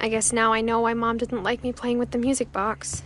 I guess now I know why Mom didn't like me playing with the music box.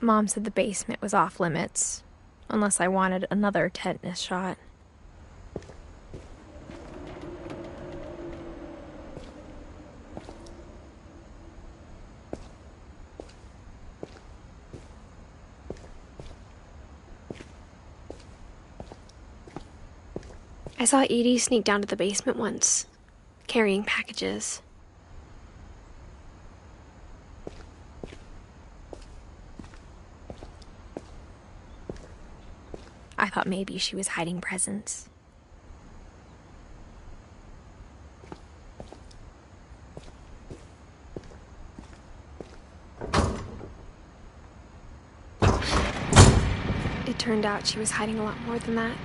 Mom said the basement was off limits, unless I wanted another tetanus shot. I saw Edie sneak down to the basement once, carrying packages. I thought maybe she was hiding presents. It turned out she was hiding a lot more than that.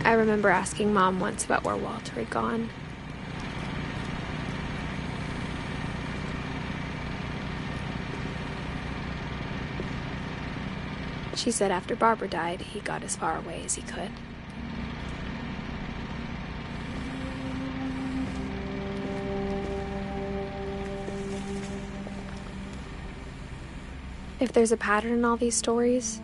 I remember asking Mom once about where Walter had gone. She said after Barbara died, he got as far away as he could. If there's a pattern in all these stories,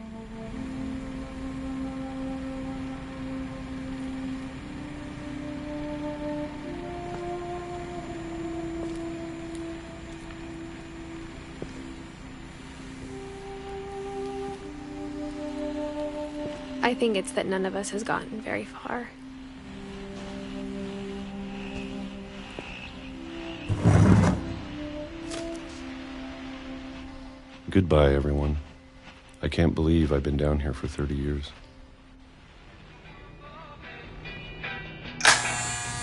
I think it's that none of us has gotten very far. Goodbye, everyone. I can't believe I've been down here for 30 years.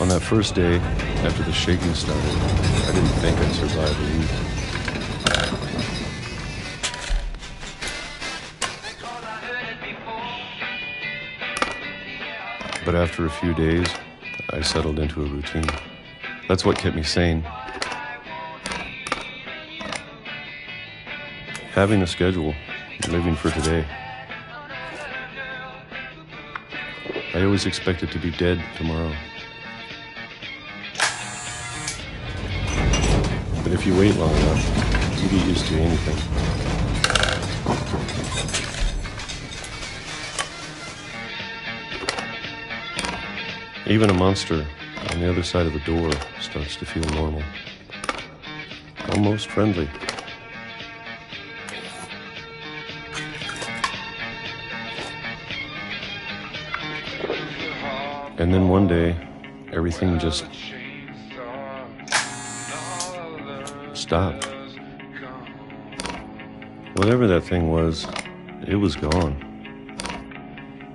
On that first day, after the shaking started, I didn't think I'd survive a week. But after a few days, I settled into a routine. That's what kept me sane. Having a schedule, living for today. I always expected to be dead tomorrow. But if you wait long enough, you get used to anything. Even a monster on the other side of the door starts to feel normal. Almost friendly. And then one day, everything just stopped. Whatever that thing was, it was gone.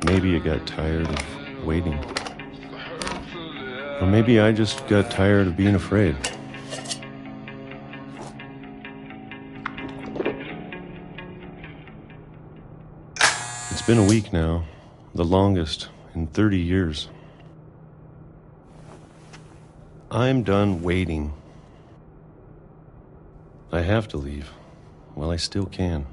Maybe it got tired of waiting. Or maybe I just got tired of being afraid. It's been a week now, the longest in 30 years. I'm done waiting. I have to leave while I still can.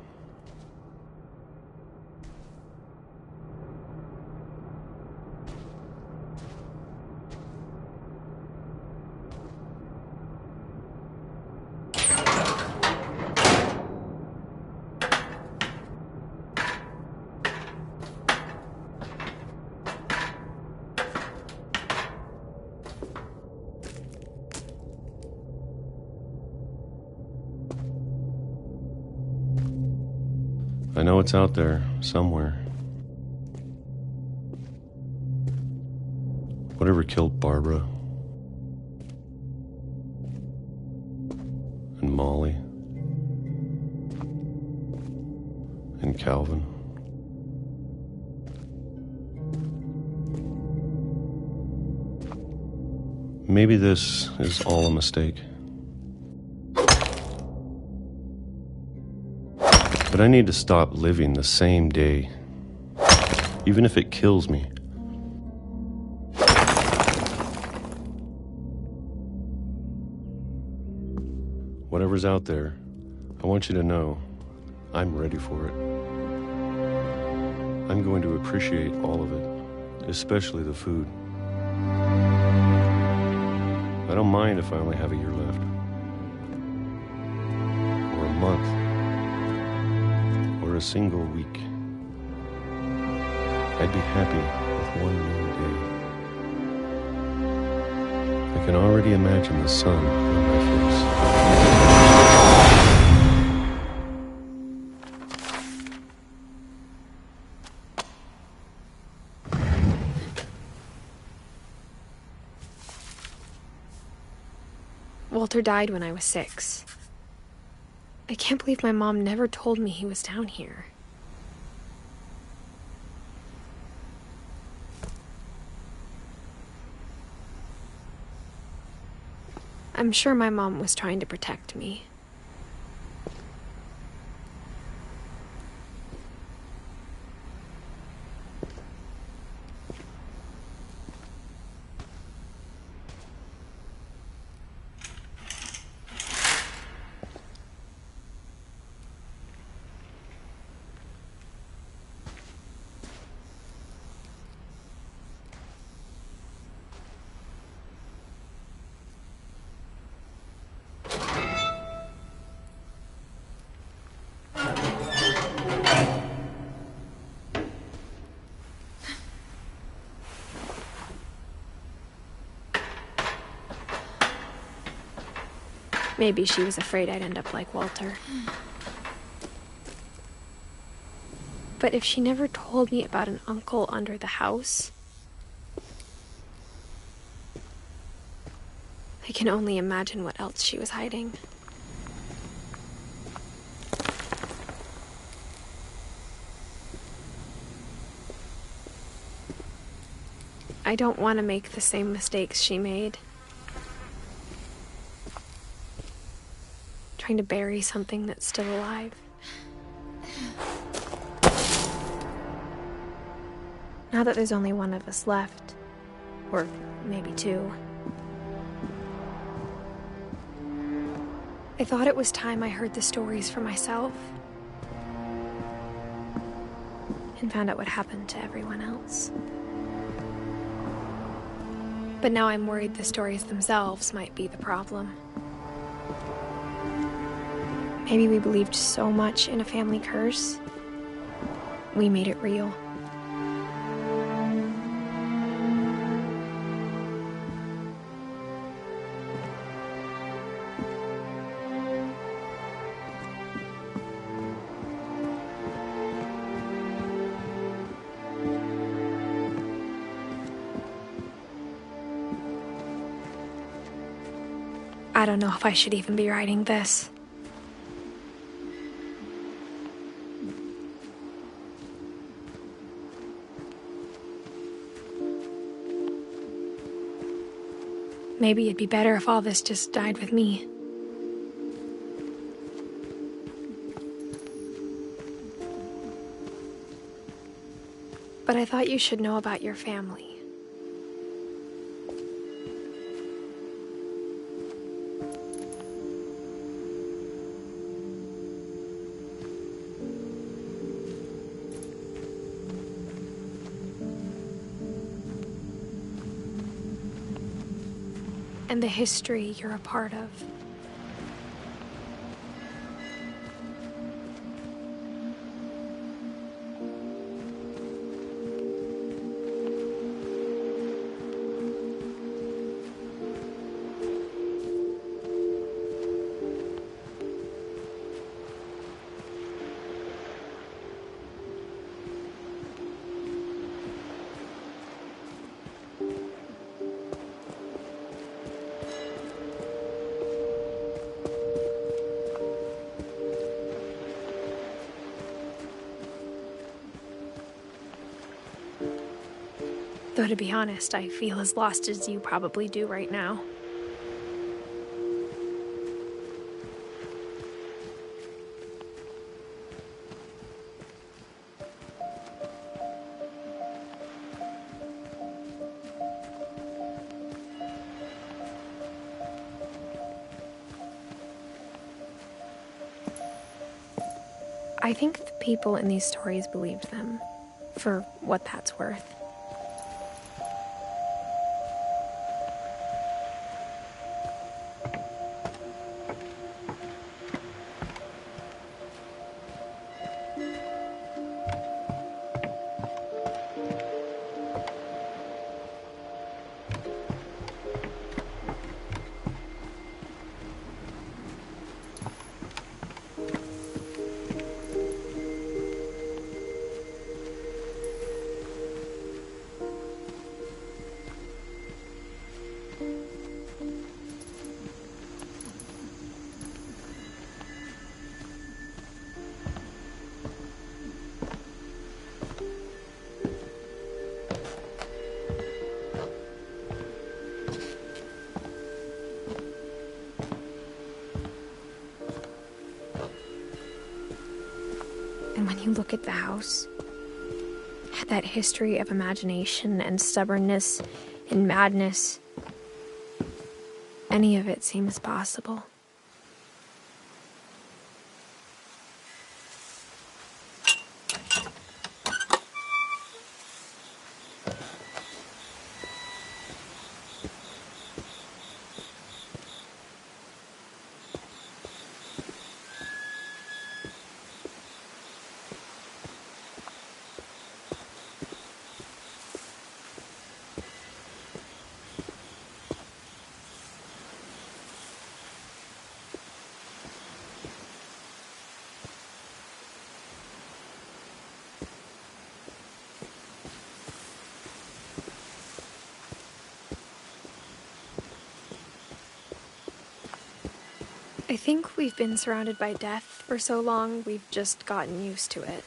I know it's out there, somewhere. Whatever killed Barbara and Molly and Calvin. Maybe this is all a mistake. But I need to stop living the same day, even if it kills me. Whatever's out there, I want you to know I'm ready for it. I'm going to appreciate all of it, especially the food. I don't mind if I only have a year left, or a month, or a single week. I'd be happy with one new day. I can already imagine the sun on my face. Walter died when I was 6. I can't believe my mom never told me he was down here. I'm sure my mom was trying to protect me. Maybe she was afraid I'd end up like Walter. But if she never told me about an uncle under the house, I can only imagine what else she was hiding. I don't want to make the same mistakes she made. Trying to bury something that's still alive. Now that there's only one of us left, or maybe 2, I thought it was time I heard the stories for myself and found out what happened to everyone else. But now I'm worried the stories themselves might be the problem. Maybe we believed so much in a family curse, we made it real. I don't know if I should even be writing this. Maybe it'd be better if all this just died with me. But I thought you should know about your family. And the history you're a part of. Though to be honest, I feel as lost as you probably do right now. I think the people in these stories believed them, for what that's worth. And when you look at the house, that history of imagination and stubbornness and madness, any of it seems possible. I think we've been surrounded by death for so long, we've just gotten used to it.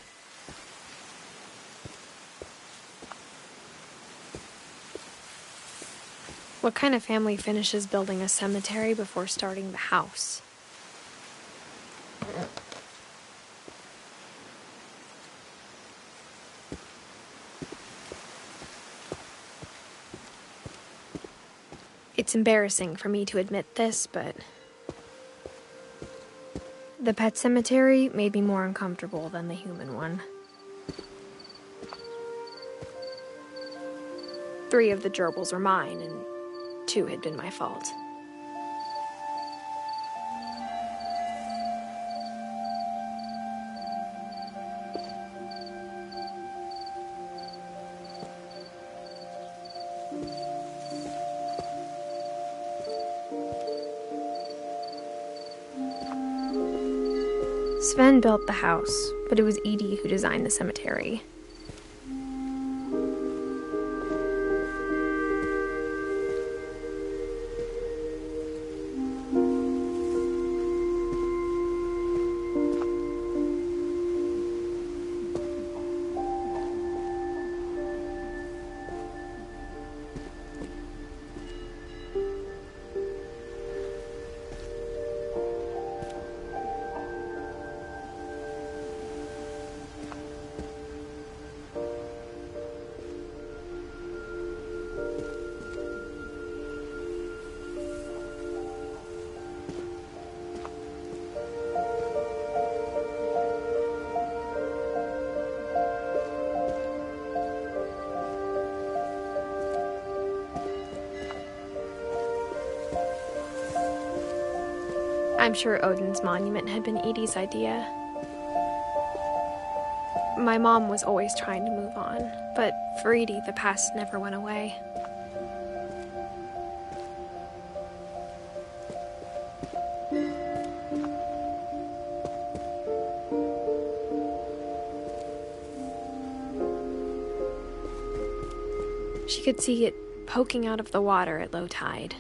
What kind of family finishes building a cemetery before starting the house? It's embarrassing for me to admit this, but the pet cemetery made me more uncomfortable than the human one. 3 of the gerbils were mine, and 2 had been my fault. Sven built the house, but it was Edie who designed the cemetery. I'm sure Odin's monument had been Edie's idea. My mom was always trying to move on, but for Edie, the past never went away. She could see it poking out of the water at low tide.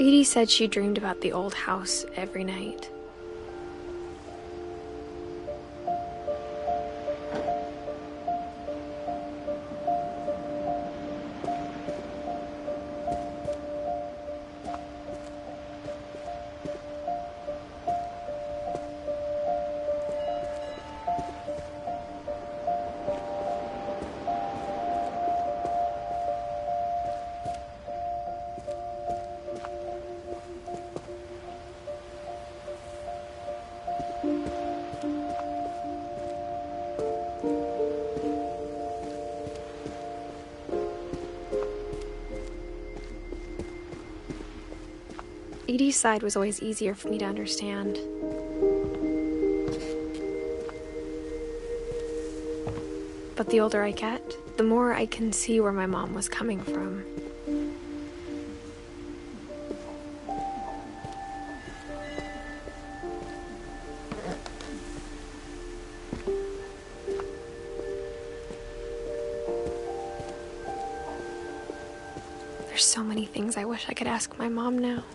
Edie said she dreamed about the old house every night. Edie's side was always easier for me to understand. But the older I get, the more I can see where my mom was coming from. There's so many things I wish I could ask my mom now.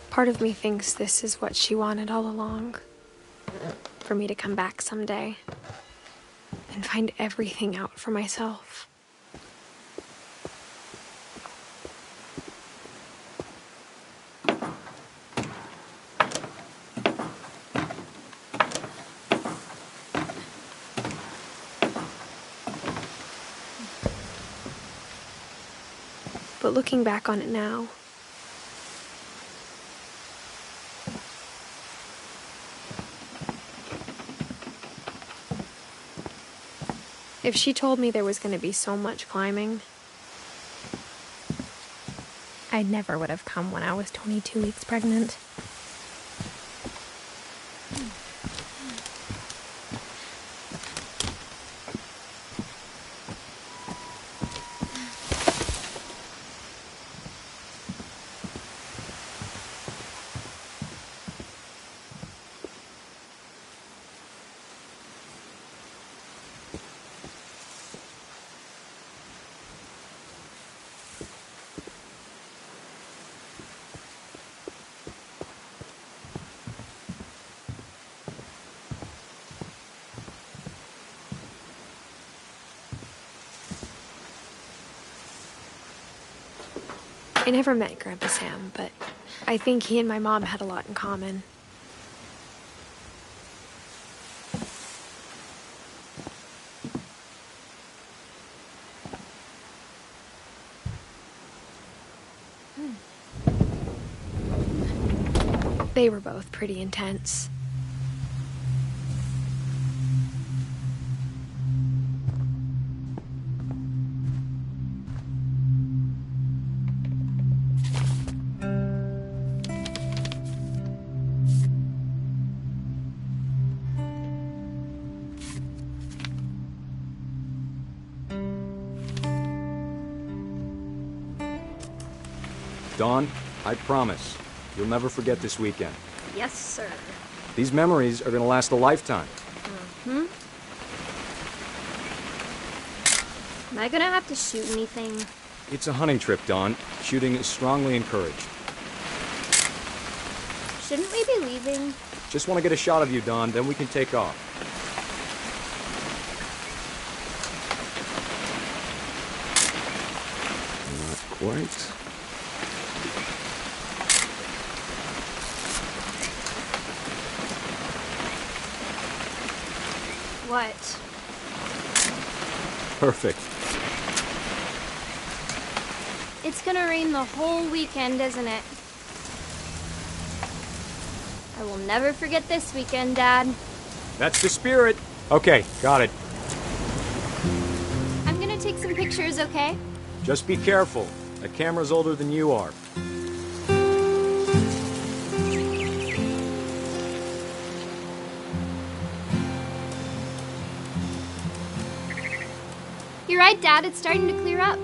Part of me thinks this is what she wanted all along. For me to come back someday and find everything out for myself. But looking back on it now, if she told me there was going to be so much climbing, I never would have come when I was 22 weeks pregnant. I never met Grandpa Sam, but I think he and my mom had a lot in common. They were both pretty intense. Dawn, I promise, you'll never forget this weekend. Yes, sir. These memories are gonna last a lifetime. Am I gonna have to shoot anything? It's a hunting trip, Dawn. Shooting is strongly encouraged. Shouldn't we be leaving? Just want to get a shot of you, Dawn, then we can take off. Not quite. What? Perfect. It's gonna rain the whole weekend, isn't it? I will never forget this weekend, Dad. That's the spirit. Okay, got it. I'm gonna take some pictures, okay? Just be careful. That camera's older than you are. You're right, Dad. It's starting to clear up.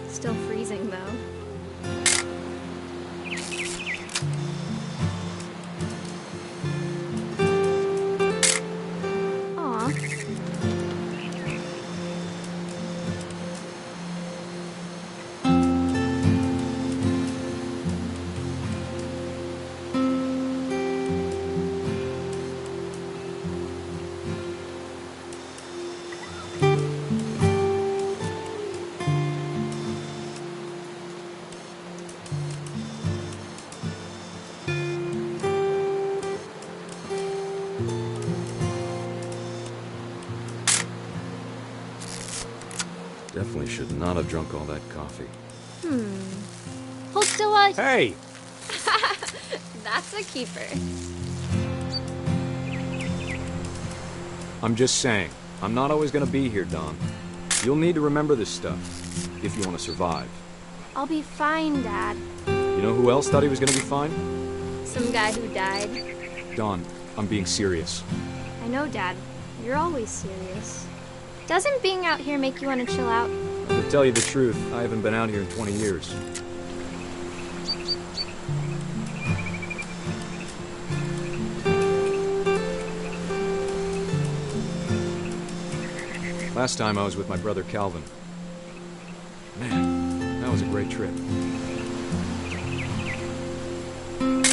Still freezing, though. Aw. Definitely should not have drunk all that coffee. Hold still while Hey! That's a keeper. I'm just saying, I'm not always gonna be here, Don. You'll need to remember this stuff, if you want to survive. I'll be fine, Dad. You know who else thought he was gonna be fine? Some guy who died. Don, I'm being serious. I know, Dad. You're always serious. Doesn't being out here make you want to chill out? To tell you the truth, I haven't been out here in 20 years. Last time I was with my brother Calvin. Man, that was a great trip.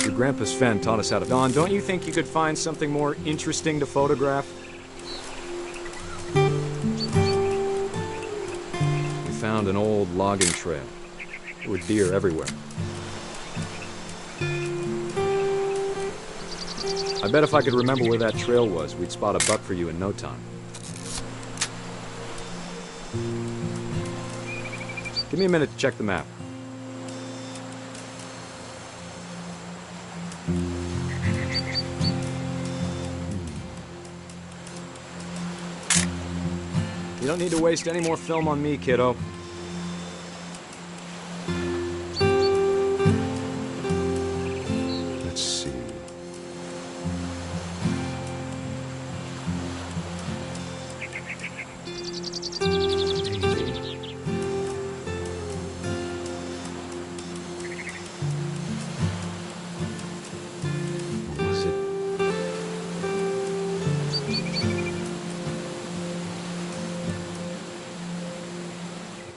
Your grandpa's Fen taught us how to... Don, don't you think you could find something more interesting to photograph? We found an old logging trail. There were deer everywhere. I bet if I could remember where that trail was, we'd spot a buck for you in no time. Give me a minute to check the map. You don't need to waste any more film on me, kiddo. Let's see. Was it?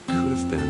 Could have been.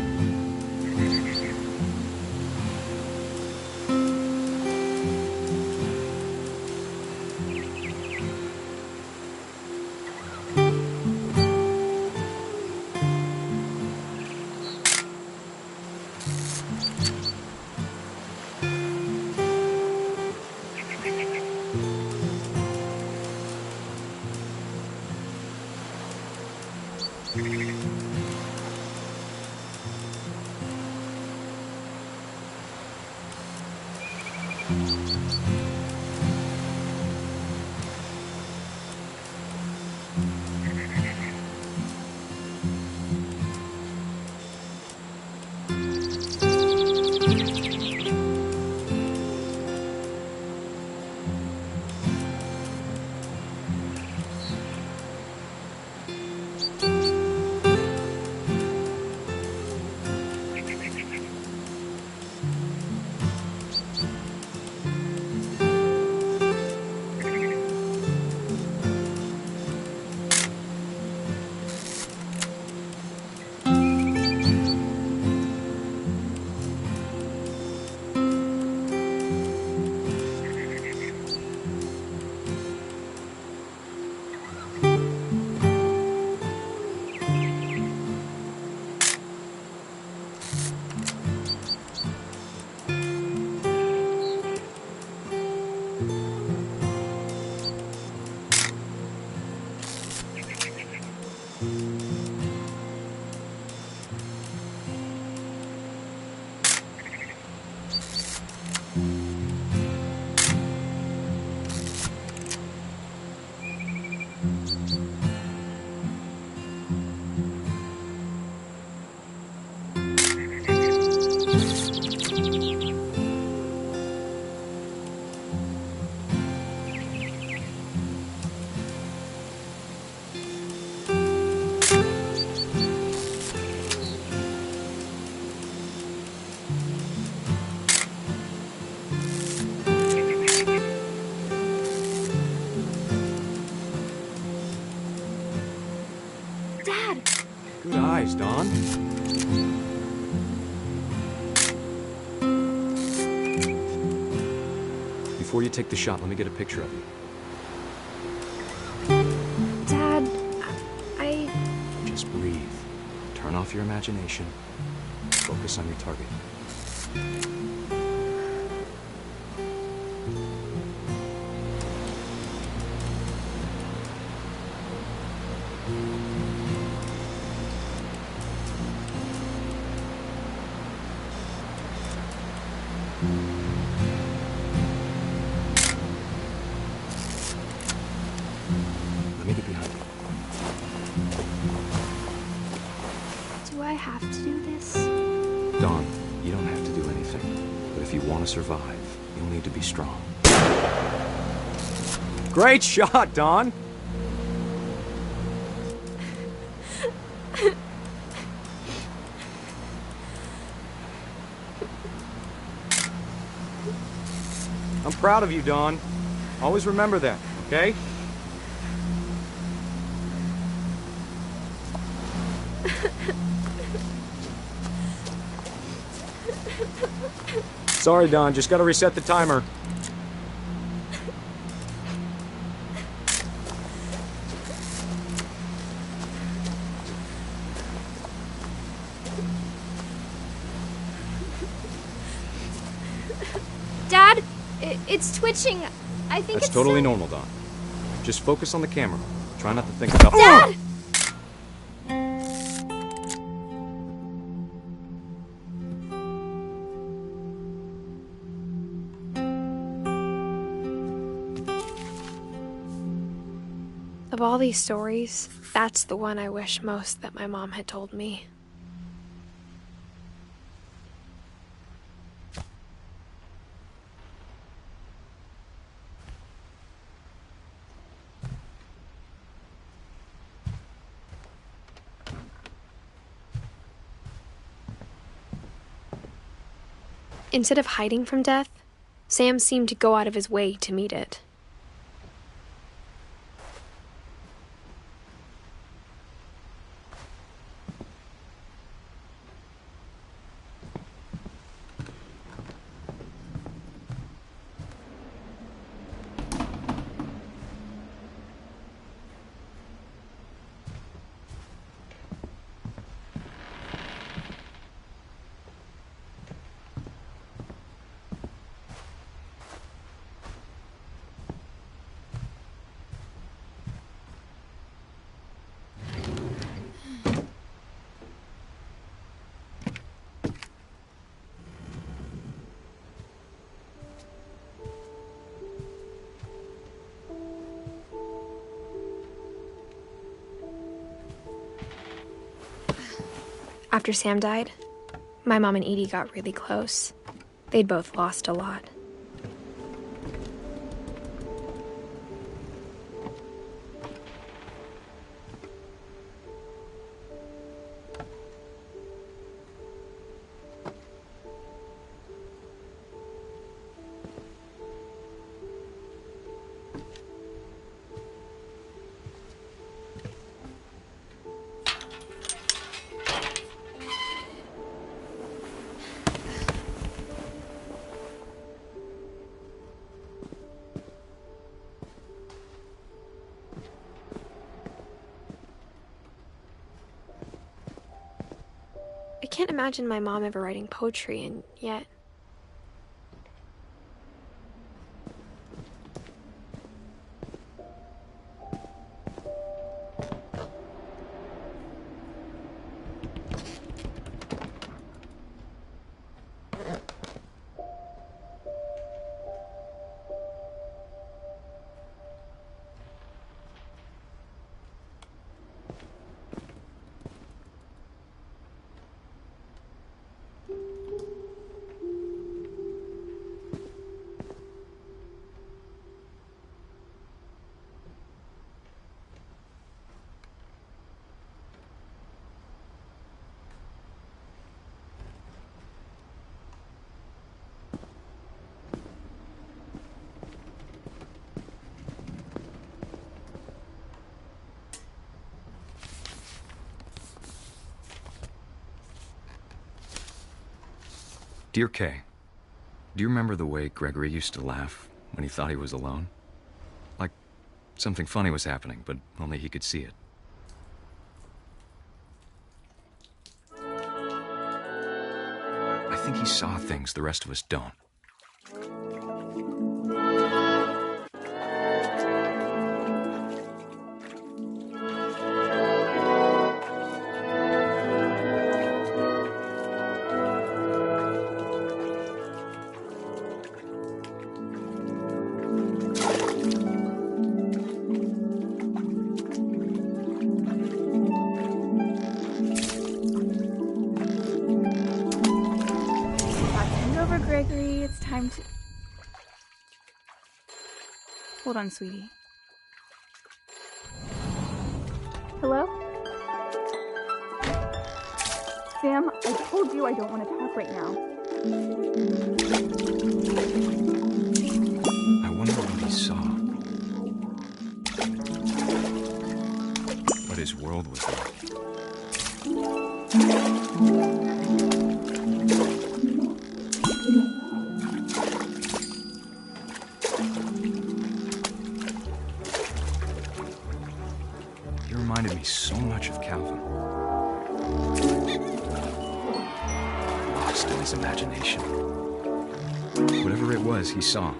Dad! Good eyes, Dawn. Before you take the shot, let me get a picture of you. Dad, I... Just breathe. Turn off your imagination. Focus on your target. Let me get behind you. Do I have to do this? Dawn, you don't have to do anything. But if you want to survive, you'll need to be strong. Great shot, Dawn! I'm proud of you, Dawn. Always remember that, okay? Sorry, Dawn. Just gotta reset the timer. Dad, it's twitching. I think That's it's totally normal, Dawn. Just focus on the camera. Try not to think about... Dad! Of all these stories, that's the one I wish most that my mom had told me. Instead of hiding from death, Sam seemed to go out of his way to meet it. After Sam died, my mom and Edie got really close. They'd both lost a lot. I can't imagine my mom ever writing poetry, and yet... Dear Kay, do you remember the way Gregory used to laugh when he thought he was alone? Like something funny was happening, but only he could see it. I think he saw things the rest of us don't. Gregory, it's time to... Hold on, sweetie. Hello? Sam, I told you I don't want to talk right now. I wonder what he saw. What his world was like. He reminded me so much of Calvin. Lost in his imagination. Whatever it was he saw.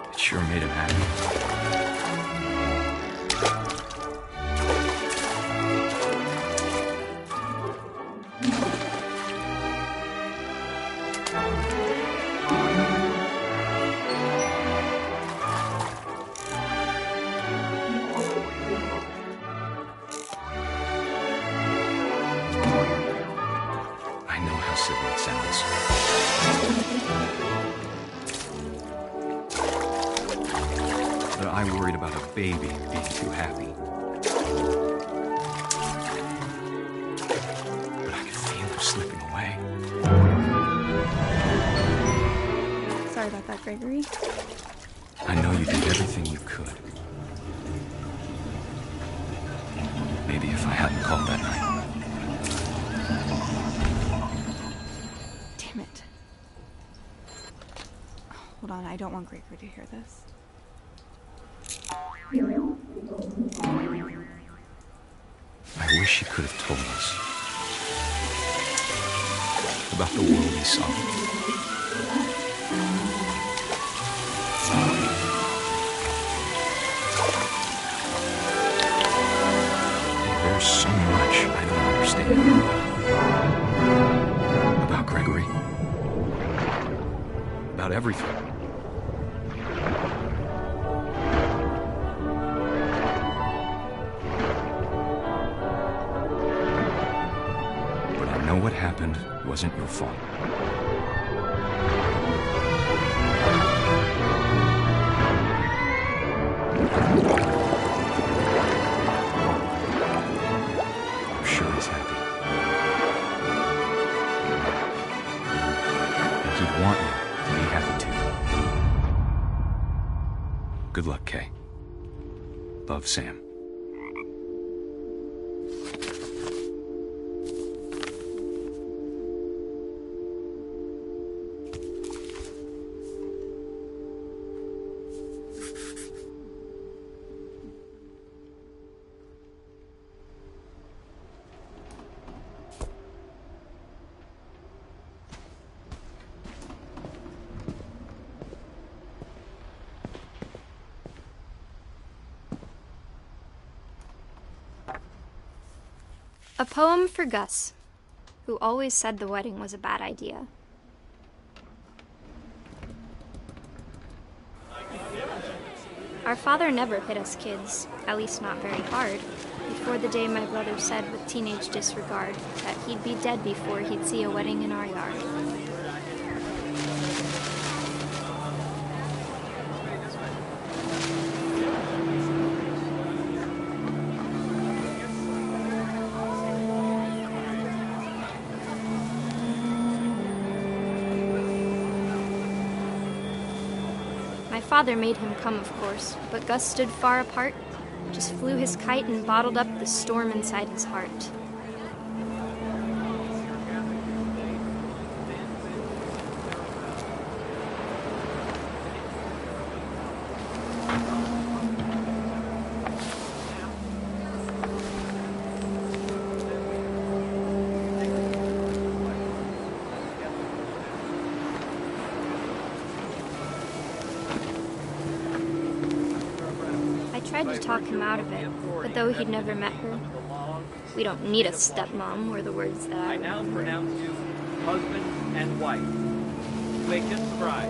It sure made him happy. I know how silly it sounds. But I worried about a baby being too happy. But I could feel him slipping away. Sorry about that, Gregory. I know you did everything you could. Maybe if I hadn't called that night. Damn it. Hold on, I don't want Gregory to hear this. I wish he could have told us about the world he saw. There's so much I don't understand about Gregory. About everything. But I know what happened wasn't your fault. I'm sure he's happy. And he'd want you to be happy too. Good luck, Kay. Love, Sam. A poem for Gus, who always said the wedding was a bad idea. Our father never hit us kids, at least not very hard, before the day my brother said with teenage disregard that he'd be dead before he'd see a wedding in our yard. father made him come, of course, but Gus stood far apart, just flew his kite and bottled up the storm inside his heart. I tried to talk him out of it, but though he'd never met her, "We don't need a stepmom," were the words that I now remember. pronounce you husband and wife. You may kiss the bride.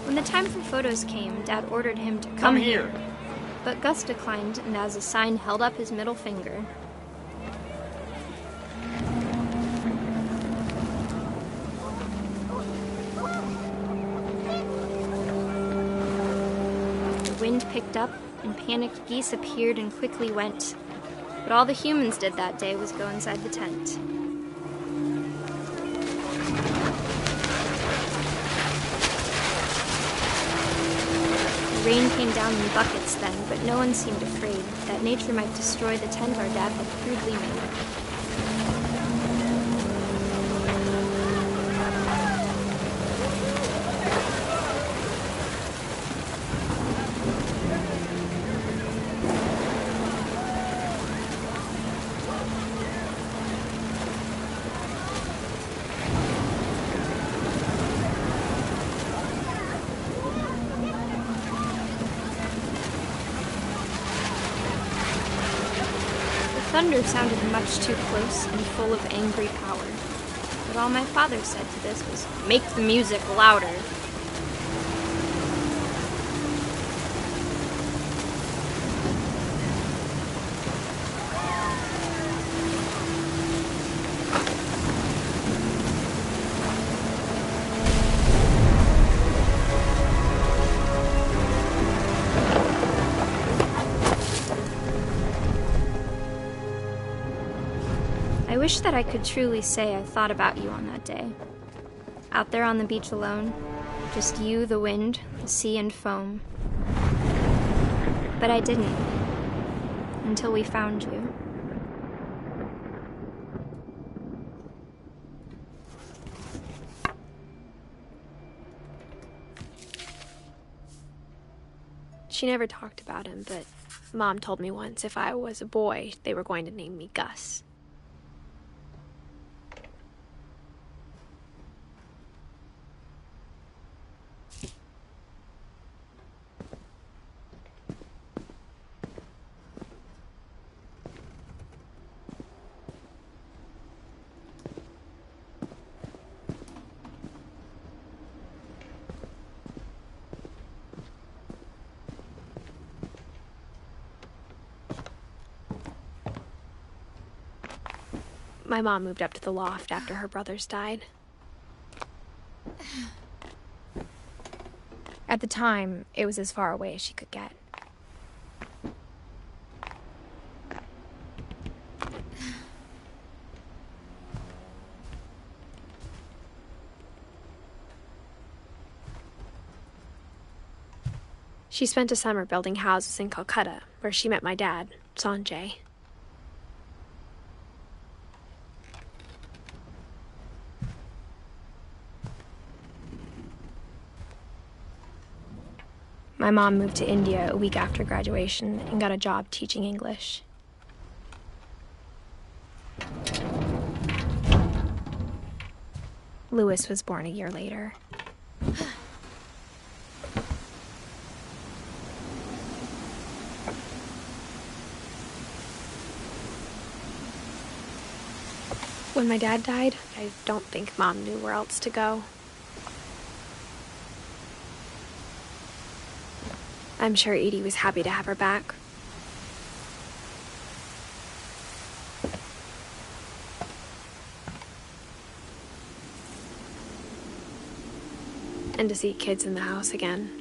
When the time for photos came, Dad ordered him to come here. But Gus declined and as a sign held up his middle finger. The wind picked up and panicked geese appeared and quickly went. But all the humans did that day was go inside the tent. Rain came down in buckets then, but no one seemed afraid that nature might destroy the tent our dad had crudely made. Thunder sounded much too close and full of angry power. But all my father said to this was, "Make the music louder." I wish that I could truly say I thought about you on that day. Out there on the beach alone, just you, the wind, the sea, and foam. But I didn't, until we found you. She never talked about him, but Mom told me once if I was a boy, they were going to name me Gus. My mom moved up to the loft after her brothers died. At the time, it was as far away as she could get. She spent a summer building houses in Calcutta, where she met my dad, Sanjay. My mom moved to India a week after graduation and got a job teaching English. Louis was born a year later. When my dad died, I don't think Mom knew where else to go. I'm sure Edie was happy to have her back. And to see kids in the house again.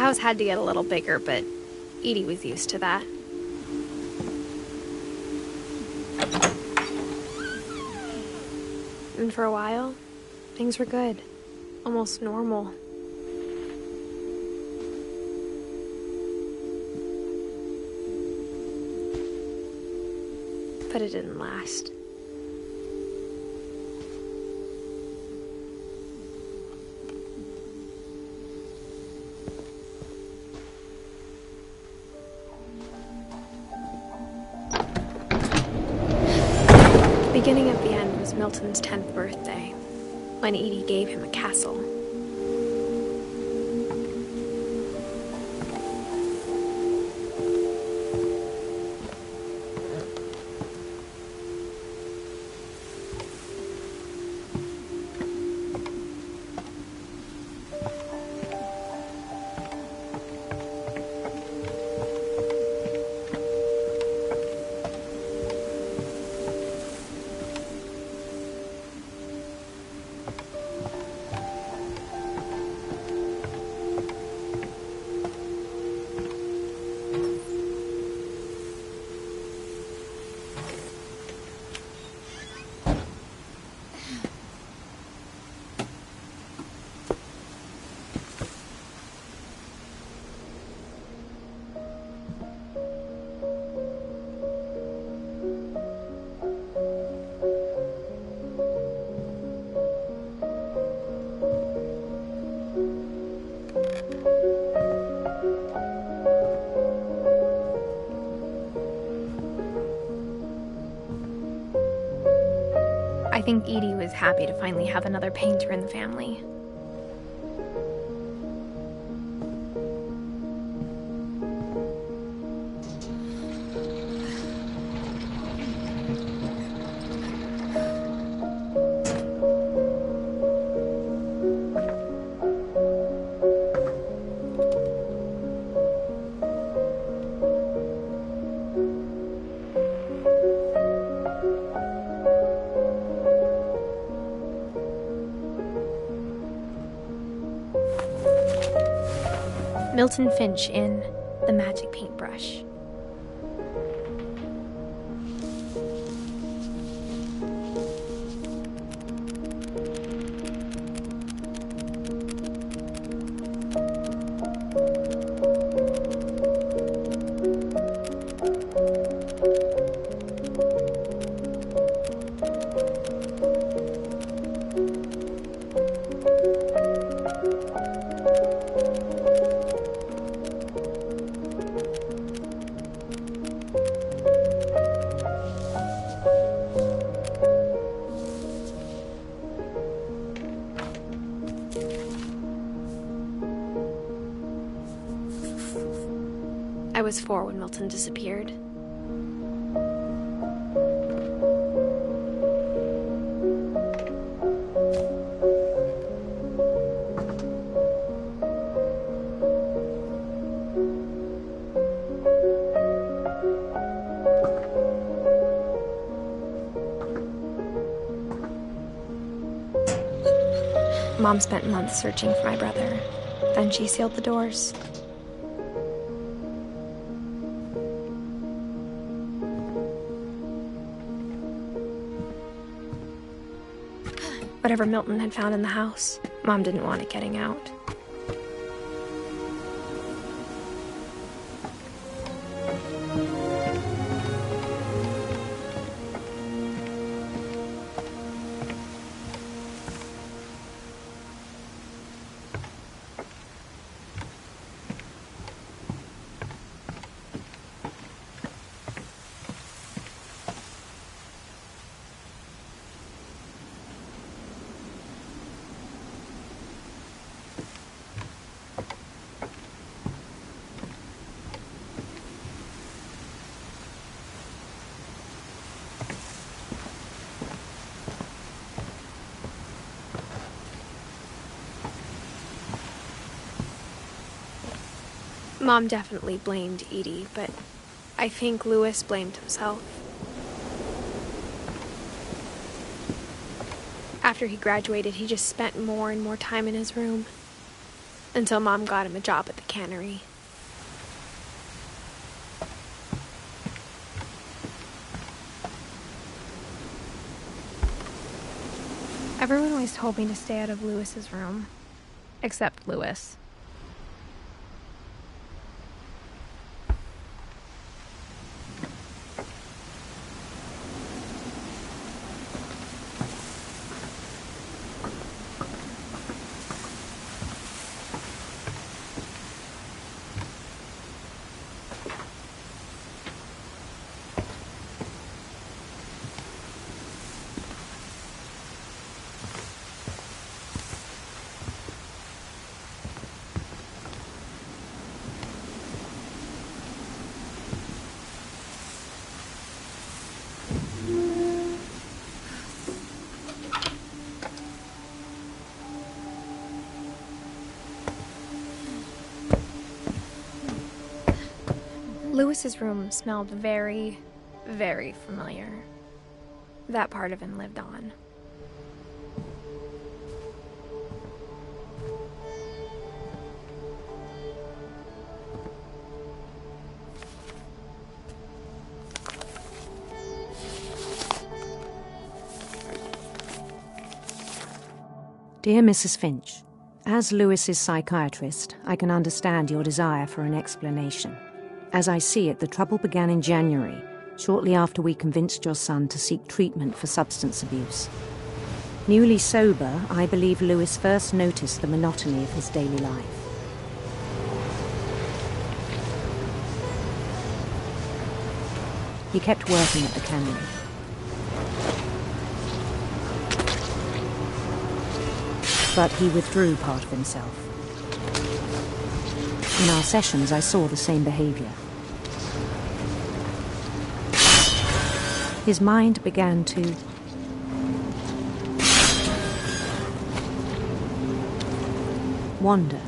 house had to get a little bigger, but Edie was used to that. And for a while, things were good. Almost normal. But it didn't last. The beginning of the end was Milton's 10th birthday, when Edie gave him a castle. I think Edie was happy to finally have another painter in the family. Milton Finch in The Magic Paintbrush. I was 4 when Milton disappeared. Mom spent months searching for my brother. Then she sealed the doors. Whatever Milton had found in the house, Mom didn't want it getting out. Mom definitely blamed Edie, but I think Louis blamed himself. After he graduated, he just spent more and more time in his room. until Mom got him a job at the cannery. Everyone always told me to stay out of Lewis's room, except Lewis. Lewis's room smelled very, very familiar. That part of him lived on. Dear Mrs. Finch, as Lewis's psychiatrist, I can understand your desire for an explanation. As I see it, the trouble began in January, shortly after we convinced your son to seek treatment for substance abuse. Newly sober, I believe Lewis first noticed the monotony of his daily life. He kept working at the cannery. But he withdrew part of himself. In our sessions, I saw the same behavior. His mind began to wander.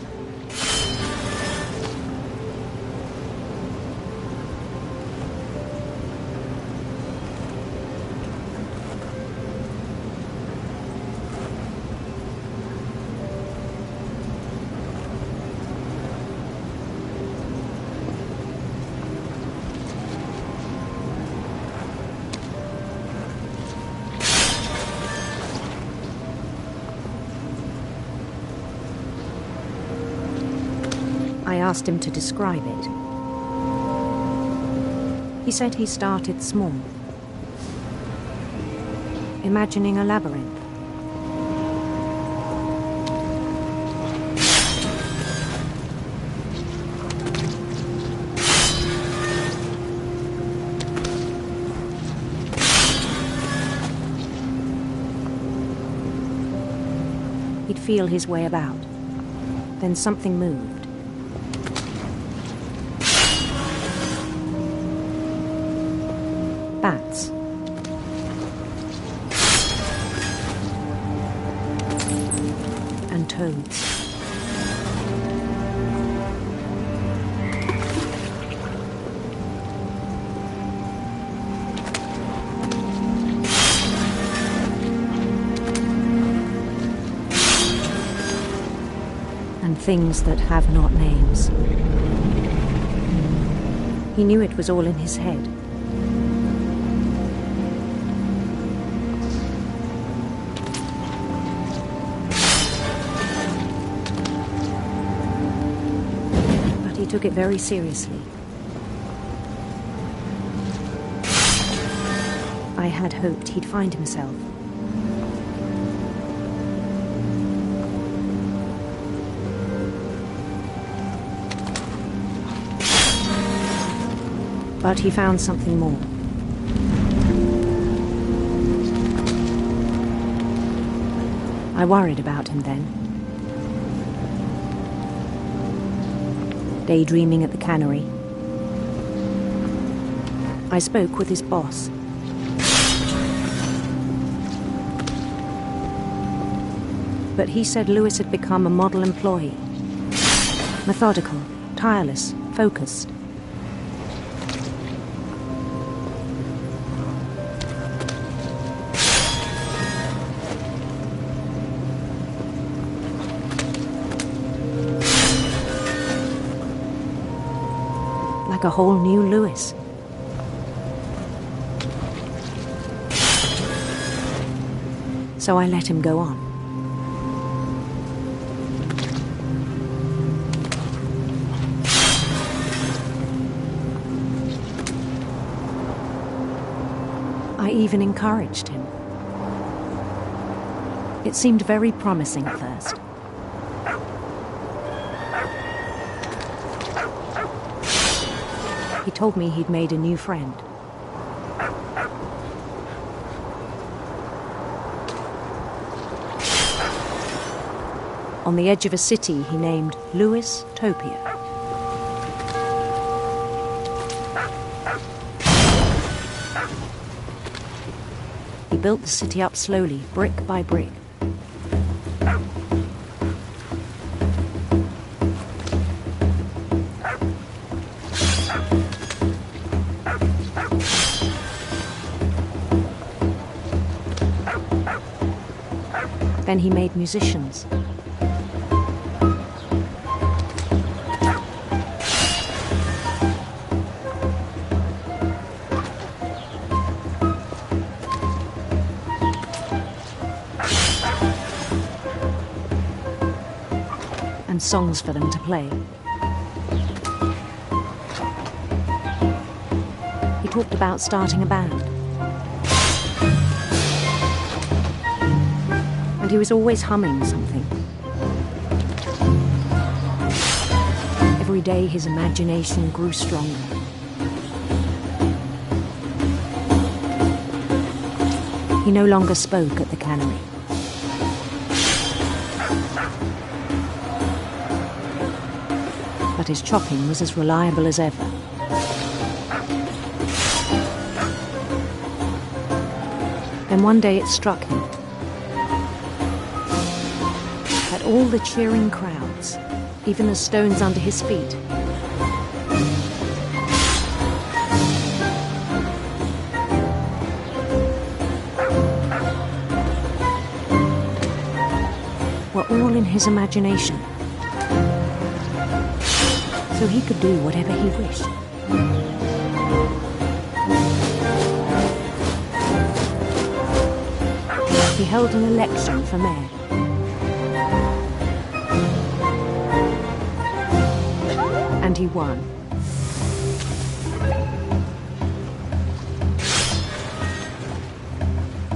I asked him to describe it. He said he started small, imagining a labyrinth. He'd feel his way about. Then something moved. Bats. And toads. And things that have not names. He knew it was all in his head. He took it very seriously. I had hoped he'd find himself. But he found something more. I worried about him then. Daydreaming at the cannery. I spoke with his boss. But he said Lewis had become a model employee. Methodical, tireless, focused. like a whole new Lewis. So I let him go on. I even encouraged him. It seemed very promising at first. He told me he'd made a new friend. On the edge of a city he named Lewis Topia. He built the city up slowly, brick by brick. Then he made musicians. And songs for them to play. He talked about starting a band. And he was always humming something. Every day his imagination grew stronger. He no longer spoke at the cannery. But his chopping was as reliable as ever. Then one day it struck him that all the cheering crowds, even the stones under his feet, were all in his imagination. So he could do whatever he wished. He held an election for mayor. And he won.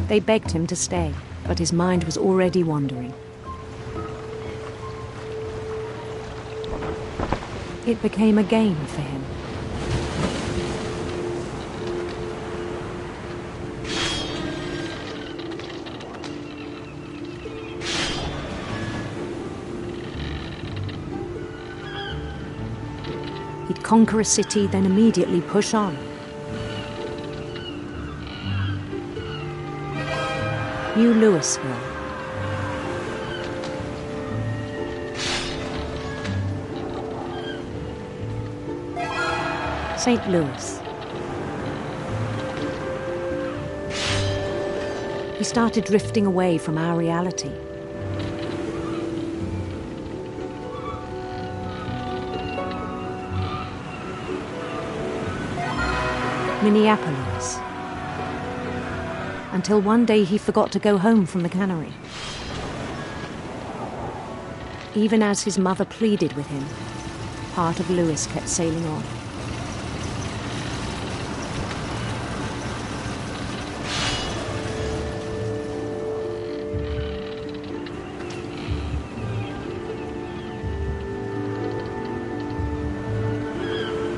They begged him to stay, but his mind was already wandering. It became a game for him. He'd conquer a city, then immediately push on. New Louisville. St. Louis. He started drifting away from our reality. Minneapolis. Until one day he forgot to go home from the cannery. Even as his mother pleaded with him, part of Louis kept sailing on.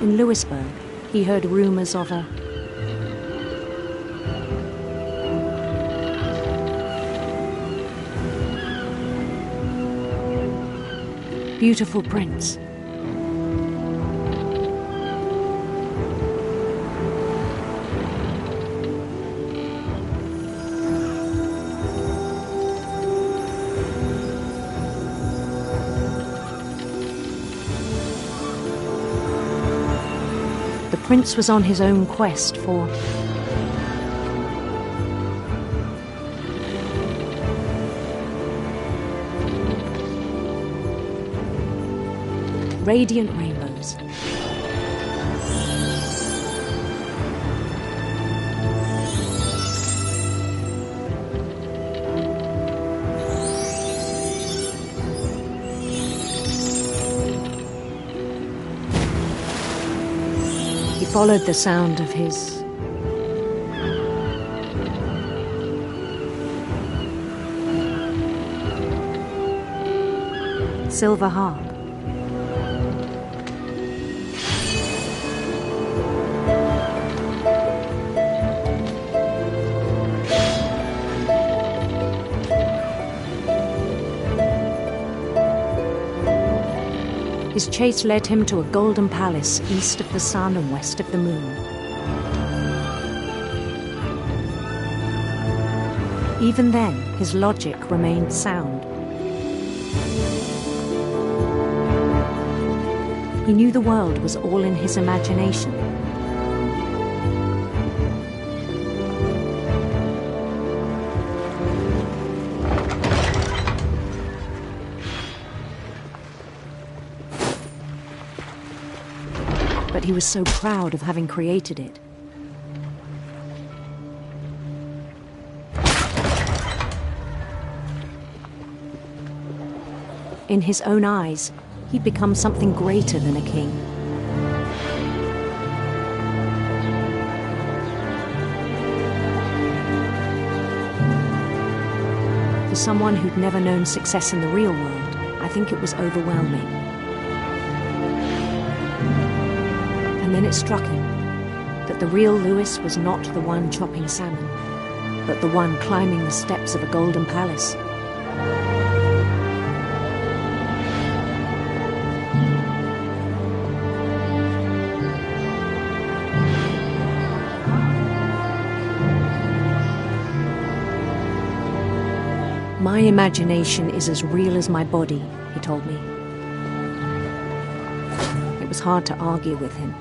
In Louisburg, he heard rumors of a beautiful prince. The prince was on his own quest for radiant rainbows, followed the sound of his silver harp. His chase led him to a golden palace east of the sun and west of the moon. Even then, his logic remained sound. He knew the world was all in his imagination. But he was so proud of having created it. In his own eyes, he'd become something greater than a king. For someone who'd never known success in the real world, I think it was overwhelming. And then it struck him that the real Lewis was not the one chopping salmon, but the one climbing the steps of a golden palace. My imagination is as real as my body, he told me. It was hard to argue with him.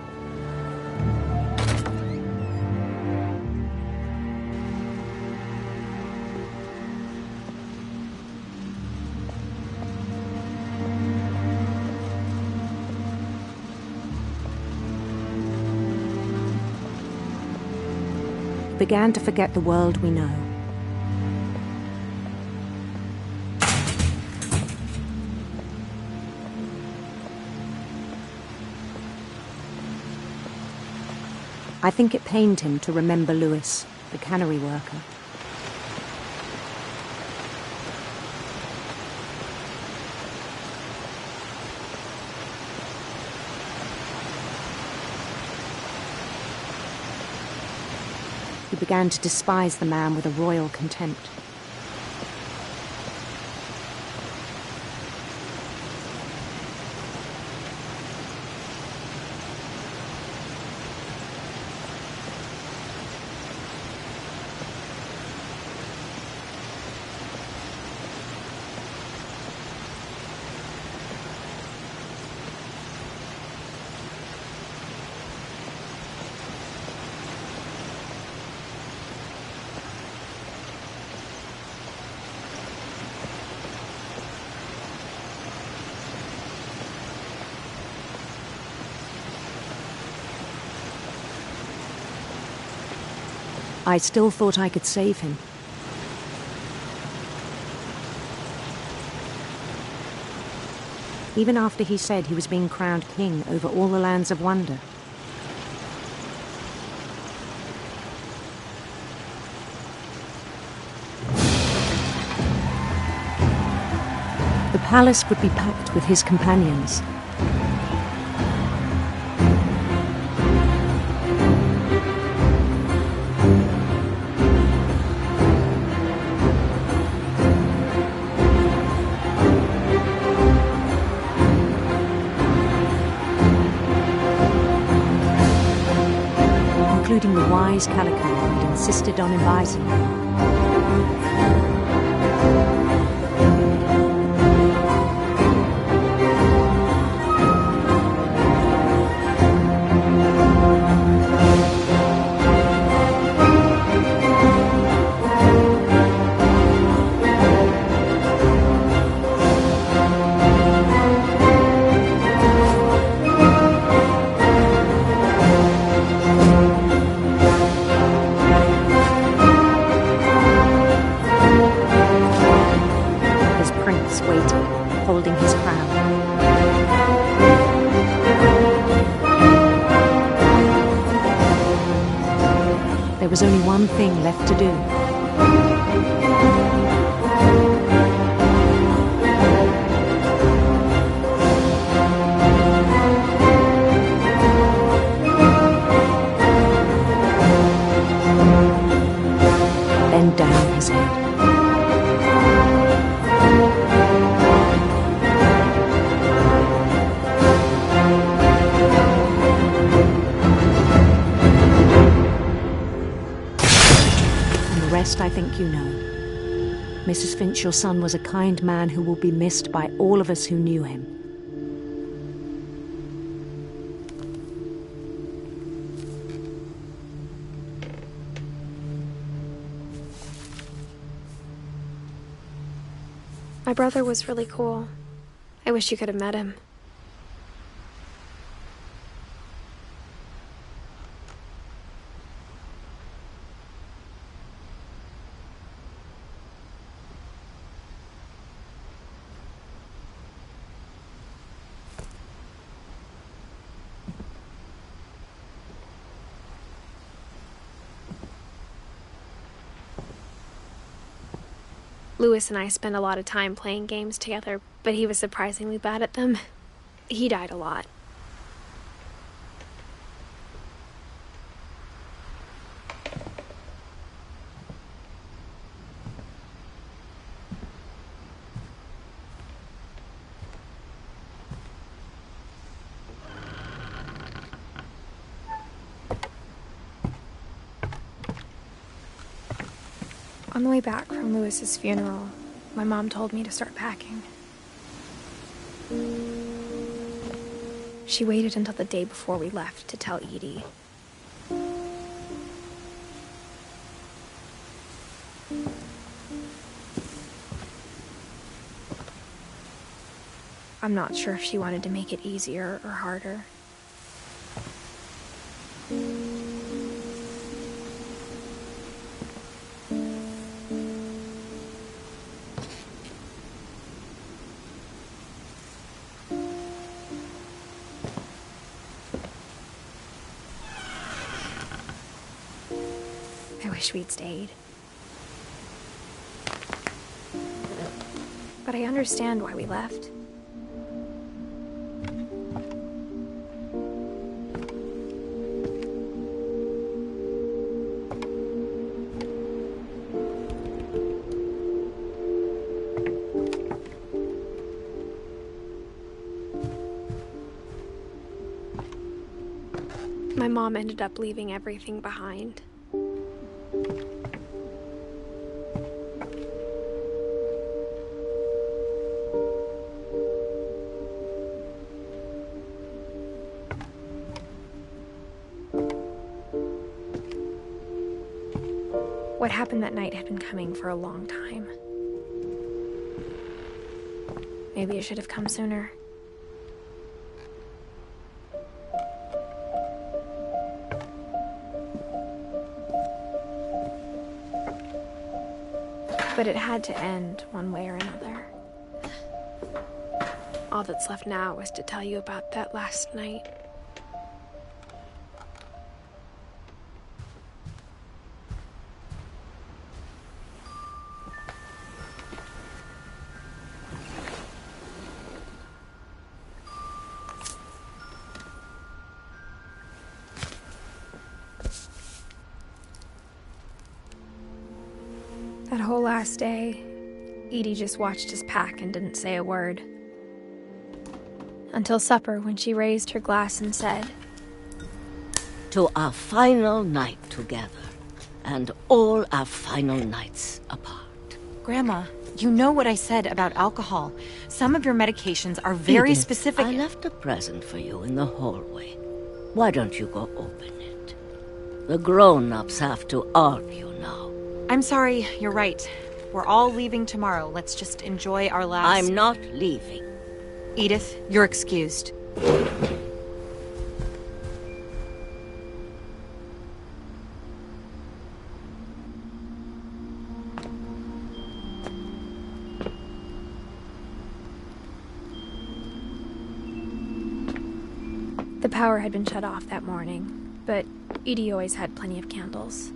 He began to forget the world we know. I think it pained him to remember Lewis, the cannery worker. He began to despise the man with a royal contempt. I still thought I could save him. Even after he said he was being crowned king over all the lands of wonder. The palace would be packed with his companions. Including the wise Calico who'd insisted on advising him. There was only one thing left to do. Bend down his head. Rest, I think you know. Mrs. Finch, your son was a kind man who will be missed by all of us who knew him. My brother was really cool. I wish you could have met him. Lewis and I spent a lot of time playing games together, but he was surprisingly bad at them. He died a lot. On the way back from Lewis's funeral, my mom told me to start packing. She waited until the day before we left to tell Edie. I'm not sure if she wanted to make it easier or harder. I wish we'd stayed. But I understand why we left. My mom ended up leaving everything behind. What happened that night had been coming for a long time. Maybe it should have come sooner. But it had to end one way or another. All that's left now is to tell you about that last night. That whole last day, Edie just watched us pack and didn't say a word. Until supper, when she raised her glass and said, "To our final night together, and all our final nights apart." Grandma, you know what I said about alcohol. Some of your medications are very Edith, specific. I left a present for you in the hallway. Why don't you go open it? The grown-ups have to argue now. I'm sorry, you're right. We're all leaving tomorrow. Let's just enjoy our last... I'm not leaving. Edith, you're excused. The power had been shut off that morning, but Edie always had plenty of candles.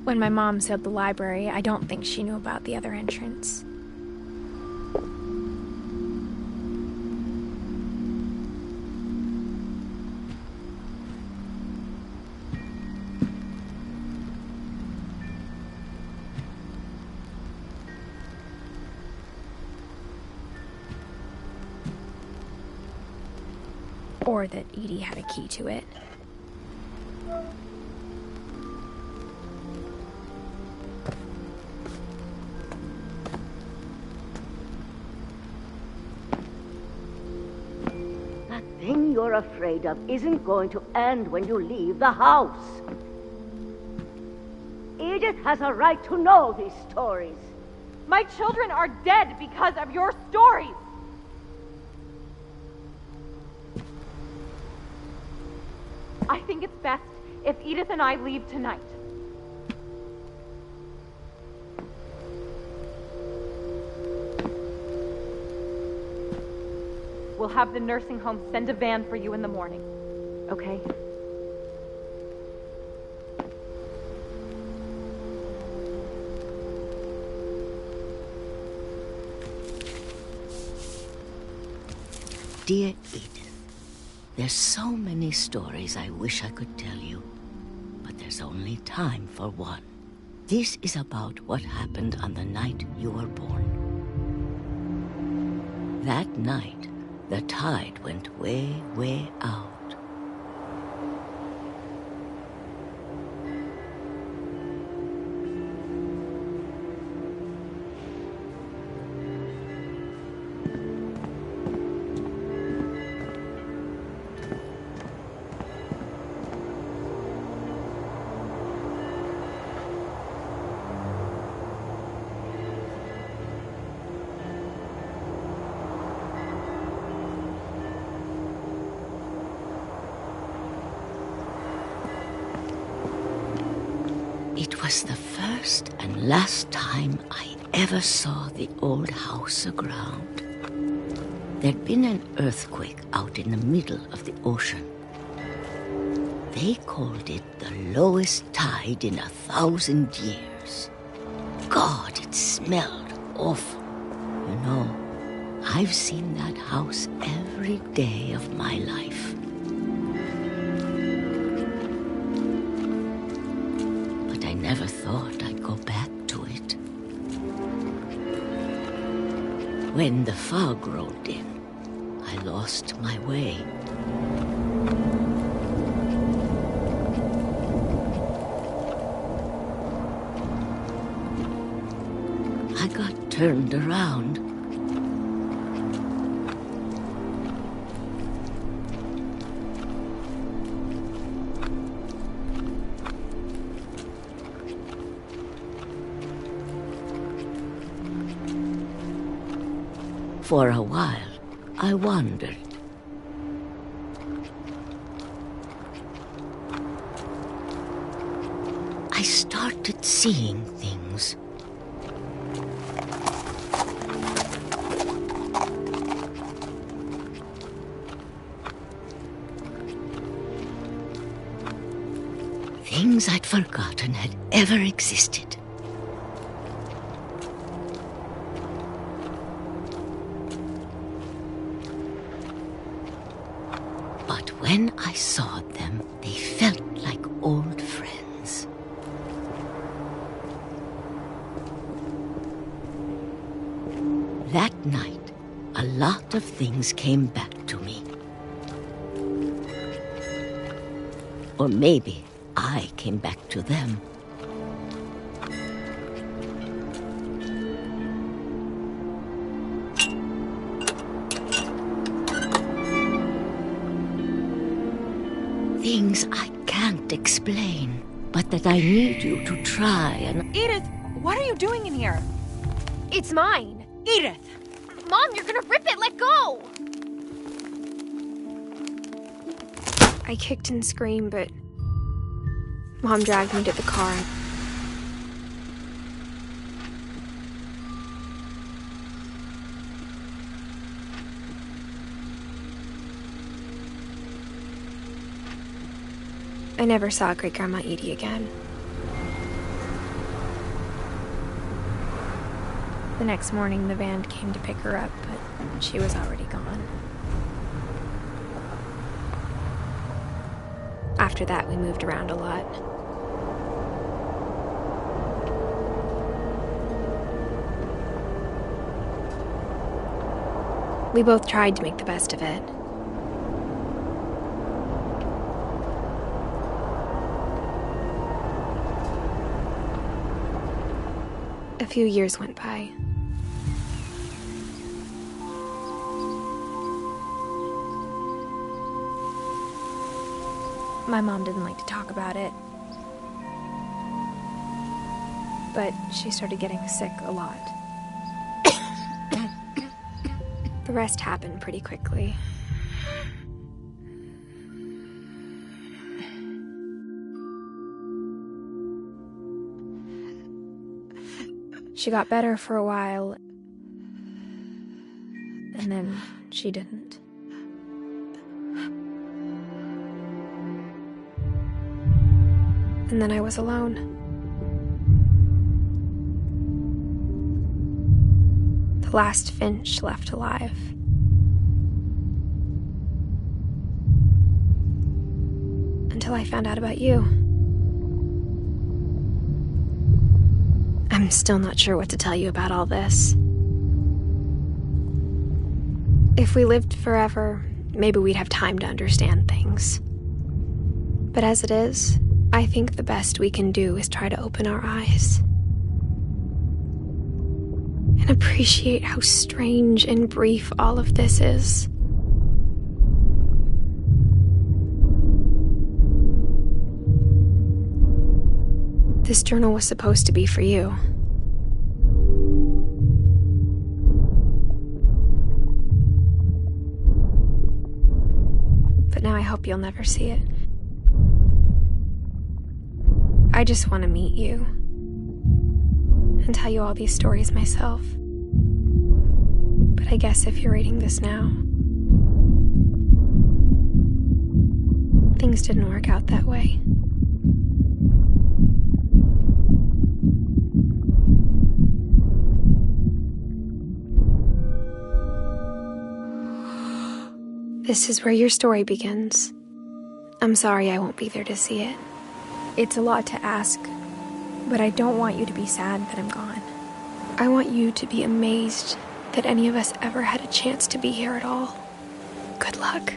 When my mom sealed the library, I don't think she knew about the other entrance. Or that Edie had a key to it. That thing you're afraid of isn't going to end when you leave the house. Edith has a right to know these stories. My children are dead because of your stories. I think it's best if Edith and I leave tonight. We'll have the nursing home send a van for you in the morning, okay? Dear Edith, there's so many stories I wish I could tell you, but there's only time for one. This is about what happened on the night you were born. That night, the tide went way, way out. It was the first and last time I ever saw the old house aground. There'd been an earthquake out in the middle of the ocean. They called it the lowest tide in 1,000 years. God, it smelled awful. You know, I've seen that house every day of my life. I never thought I'd go back to it. When the fog rolled in, I lost my way. I got turned around. For a while, I wandered. I started seeing things. Things I'd forgotten had ever existed. But when I saw them, they felt like old friends. That night, a lot of things came back to me. Or maybe I came back to them. Things I can't explain, but that I need you to try and... Edith, what are you doing in here? It's mine. Edith! Mom, you're gonna rip it! Let go! I kicked and screamed, but Mom dragged me to the car. I never saw Great-Grandma Edie again. The next morning, the van came to pick her up, but she was already gone. After that, we moved around a lot. We both tried to make the best of it. A few years went by. My mom didn't like to talk about it, but she started getting sick a lot. The rest happened pretty quickly. She got better for a while, and then she didn't. And then I was alone. The last Finch left alive. Until I found out about you. I'm still not sure what to tell you about all this. If we lived forever, maybe we'd have time to understand things. But as it is, I think the best we can do is try to open our eyes. And appreciate how strange and brief all of this is. This journal was supposed to be for you. But now I hope you'll never see it. I just want to meet you and tell you all these stories myself. But I guess if you're reading this now, things didn't work out that way. This is where your story begins. I'm sorry I won't be there to see it. It's a lot to ask, but I don't want you to be sad that I'm gone. I want you to be amazed that any of us ever had a chance to be here at all. Good luck.